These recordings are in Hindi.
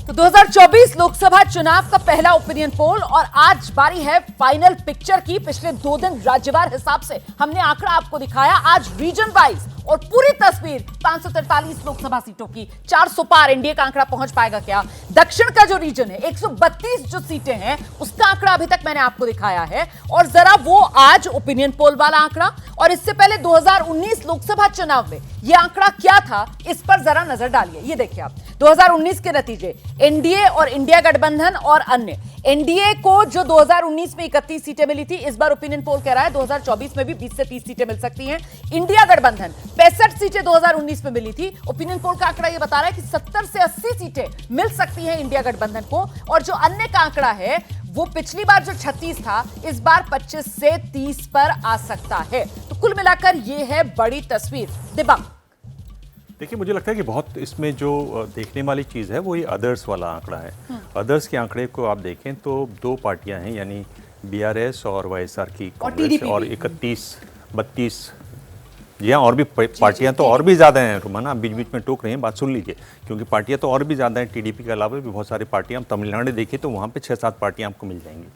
तो 2024 लोकसभा चुनाव का पहला ओपिनियन पोल और आज बारी है फाइनल पिक्चर की। पिछले 2 दिन राज्यवार हिसाब से हमने आंकड़ा आपको दिखाया, आज रीजन वाइज और पूरी तस्वीर 543 लोकसभा सीटों की 400 पार एनडीए का आंकड़ा पहुंच पाएगा क्या? दक्षिण का जो रीजन है 132 जो सीटें हैं उसका आंकड़ा अभी तक मैंने आपको दिखाया है, और जरा वो आज ओपिनियन पोल वाला आंकड़ा और इससे पहले 2019 लोकसभा चुनाव में ये आंकड़ा क्या था इस पर जरा नजर डालिए। ये देखिए आप 2019 के नतीजे, एनडीए और इंडिया गठबंधन और अन्य। एनडीए को जो 2019 में 31 सीटें मिली थी, इस बार ओपिनियन पोल कह रहा है 2024 में भी 20 से 30 सीटें मिल सकती हैं। इंडिया गठबंधन 65 सीटें 2019 में मिली थी, ओपिनियन पोल का आंकड़ा यह बता रहा है कि 70 से 80 सीटें मिल सकती हैं इंडिया गठबंधन को। और जो अन्य का आंकड़ा है वो पिछली बार जो 36 था, इस बार 25 से 30 पर आ सकता है। तो कुल मिलाकर यह है बड़ी तस्वीर। दिबांग, देखिए, मुझे लगता है कि बहुत इसमें जो देखने वाली चीज़ है वो ये अदर्स वाला आंकड़ा है। अदर्स के आंकड़े को आप देखें तो 2 पार्टियां हैं, यानी बीआरएस और वाईएसआर की कांग्रेस और 31-32। जी हाँ, और भी पार्टियां तो और भी ज़्यादा हैं। रुमाना, आप बीच बीच में टोक रहे हैं, बात सुन लीजिए, क्योंकि पार्टियां तो और भी ज़्यादा हैं। टीडीपी के अलावा भी बहुत सारी पार्टियां, तमिलनाडु देखिए तो वहाँ पे 6-7 पार्टियां आपको मिल जाएंगी।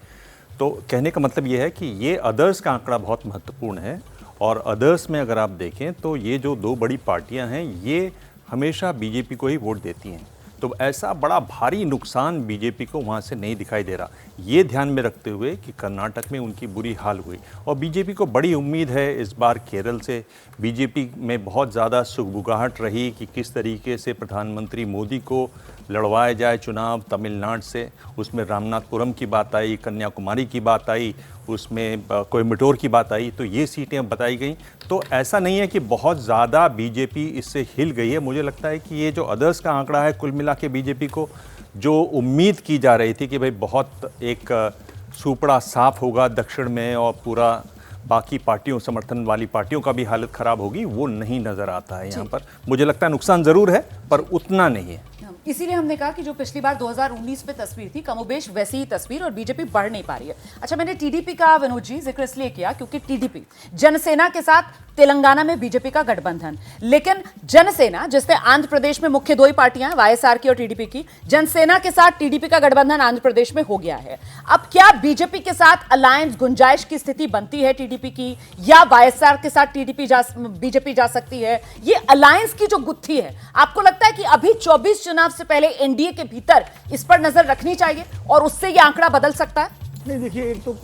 तो कहने का मतलब ये है कि ये अदर्स का आंकड़ा बहुत महत्वपूर्ण है। और अदर्स में अगर आप देखें तो ये जो 2 बड़ी पार्टियां हैं ये हमेशा बीजेपी को ही वोट देती हैं, तो ऐसा बड़ा भारी नुकसान बीजेपी को वहाँ से नहीं दिखाई दे रहा। ये ध्यान में रखते हुए कि कर्नाटक में उनकी बुरी हाल हुई और बीजेपी को बड़ी उम्मीद है इस बार केरल से। बीजेपी में बहुत ज़्यादा सुगबुगाहट रही कि किस तरीके से प्रधानमंत्री मोदी को लड़वाया जाए चुनाव तमिलनाडु से। उसमें रामनाथपुरम की बात आई, कन्याकुमारी की बात आई, उसमें कोयम्बटूर की बात आई, तो ये सीटें बताई गई। तो ऐसा नहीं है कि बहुत ज़्यादा बीजेपी इससे हिल गई है। मुझे लगता है कि ये जो अदर्स का आंकड़ा है, कुल मिला के बीजेपी को जो उम्मीद की जा रही थी कि भाई बहुत एक सुपड़ा साफ होगा दक्षिण में और पूरा बाकी पार्टियों, समर्थन वाली पार्टियों का भी हालत ख़राब होगी, वो नहीं नज़र आता है यहाँ पर। मुझे लगता है नुकसान ज़रूर है पर उतना नहीं है। इसीलिए हमने कहा कि जो पिछली बार 2019 में तस्वीर थी कमोबेश वैसी ही तस्वीर, और बीजेपी बढ़ नहीं पा रही है। अच्छा, मैंने टीडीपी का विनोद जी जिक्र इसलिए किया क्योंकि टीडीपी जनसेना के साथ तेलंगाना में बीजेपी का गठबंधन, लेकिन जनसेना जिससे आंध्र प्रदेश में मुख्य 2 ही पार्टियां वाईएसआर की और टीडीपी की, जनसेना के साथ टीडीपी का गठबंधन आंध्र प्रदेश में हो गया है। अब क्या बीजेपी के साथ अलायंस गुंजाइश की स्थिति बनती है टीडीपी की, या वाईएसआर के साथ बीजेपी जा सकती है? ये अलायंस की जो गुत्थी है, आपको लगता है कि अभी 24 चुनाव से पहले एनडीए के भीतर इस पर नजर रखनी चाहिए और उससे ये आंकड़ा बदल सकता है? नहीं, देखिए, एक तो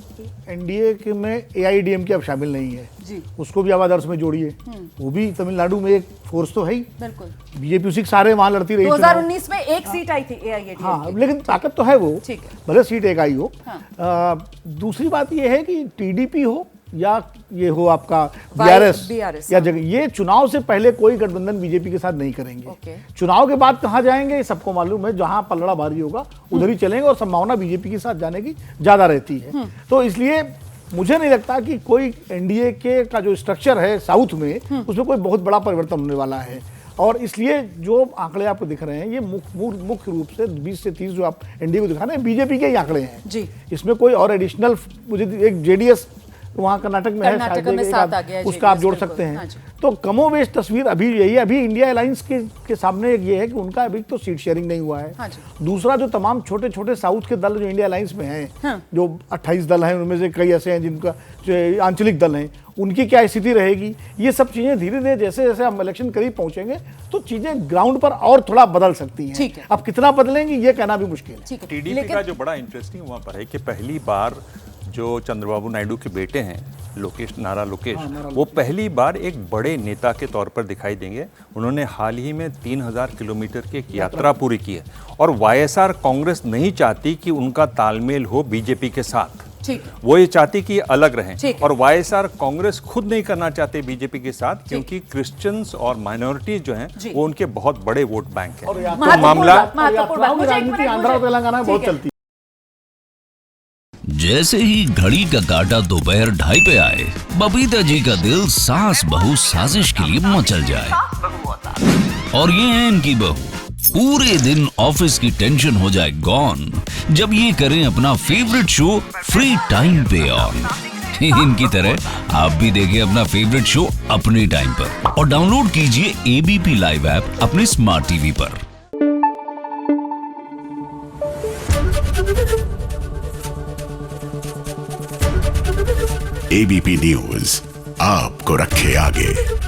एनडीए के में एआईडीएमके अब शामिल नहीं है जी, उसको भी अब आदर्श में जोड़िए। वो भी तमिलनाडु में एक फोर्स तो है ही। बिल्कुल, बीजेपी उसी के सारे वहां लड़ती रही। 2019 में 1 सीट आई थी एआईएडीएमके। हाँ, लेकिन ताकत तो है वो, ठीक है, भले सीट एक आई हो। हाँ। दूसरी बात ये है कि टीडीपी हो या ये हो आपका बीआरएस या जगह, ये चुनाव से पहले कोई गठबंधन बीजेपी के साथ नहीं करेंगे। चुनाव के बाद कहां जाएंगे सबको मालूम है, जहां पलड़ा भारी होगा उधर ही चलेंगे और संभावना बीजेपी के साथ जाने की ज्यादा रहती है। तो इसलिए मुझे नहीं लगता कि कोई एनडीए के का जो स्ट्रक्चर है साउथ में उसमें कोई बहुत बड़ा परिवर्तन होने वाला है। और इसलिए जो आंकड़े आपको दिख रहे हैं ये मुख्य रूप से 20 से 30 जो आप एनडीए को दिखा रहे हैं बीजेपी के ही आंकड़े हैं जी। इसमें कोई और एडिशनल, मुझे एक जेडीएस वहाँ कर्नाटक में है, शायद उसका आप जोड़ सकते हैं। तो कमोबेश तस्वीर अभी यही है। अभी इंडिया अलायंस के सामने ये है कि उनका अभी तो सीट शेयरिंग नहीं हुआ है। दूसरा, जो तमाम छोटे छोटे साउथ के दल जो इंडिया अलायंस में हैं, जो 28 दल हैं, उनमें से कई ऐसे हैं जिनका जो आंचलिक दल हैं, उनकी क्या स्थिति रहेगी, ये सब चीजें धीरे धीरे जैसे जैसे हम इलेक्शन करीब पहुंचेंगे तो चीजें ग्राउंड पर और थोड़ा बदल सकती हैं। अब कितना बदलेंगी ये कहना भी मुश्किल है। टीडीपी का जो बड़ा इंटरेस्टिंग वहाँ पर है कि पहली बार जो चंद्रबाबू नायडू के बेटे हैं नारा लोकेश, वो पहली बार एक बड़े नेता के तौर पर दिखाई देंगे। उन्होंने हाल ही में 3000 किलोमीटर की एक यात्रा पूरी की है और वाईएसआर कांग्रेस नहीं चाहती कि उनका तालमेल हो बीजेपी के साथ। वो ये चाहती कि अलग रहें, और वाईएसआर कांग्रेस खुद नहीं करना चाहते बीजेपी के साथ, क्योंकि क्रिश्चियंस और माइनॉरिटीज जो हैं वो उनके बहुत बड़े वोट बैंक हैं। तो मामला राजनीति आंध्र और तेलंगाना में बहुत चलती है। जैसे ही घड़ी का काटा दोपहर 2:30 पे आए, बबीता जी का दिल सास बहू साजिश के लिए मचल जाए। और ये है इनकी बहू, पूरे दिन ऑफिस की टेंशन हो जाए गॉन जब ये करें अपना फेवरेट शो फ्री टाइम पे ऑन। इनकी तरह आप भी देखिए अपना फेवरेट शो अपने टाइम पर और डाउनलोड कीजिए एबीपी लाइव ऐप अपने स्मार्ट टीवी पर। एबीपी न्यूज आपको रखे आगे।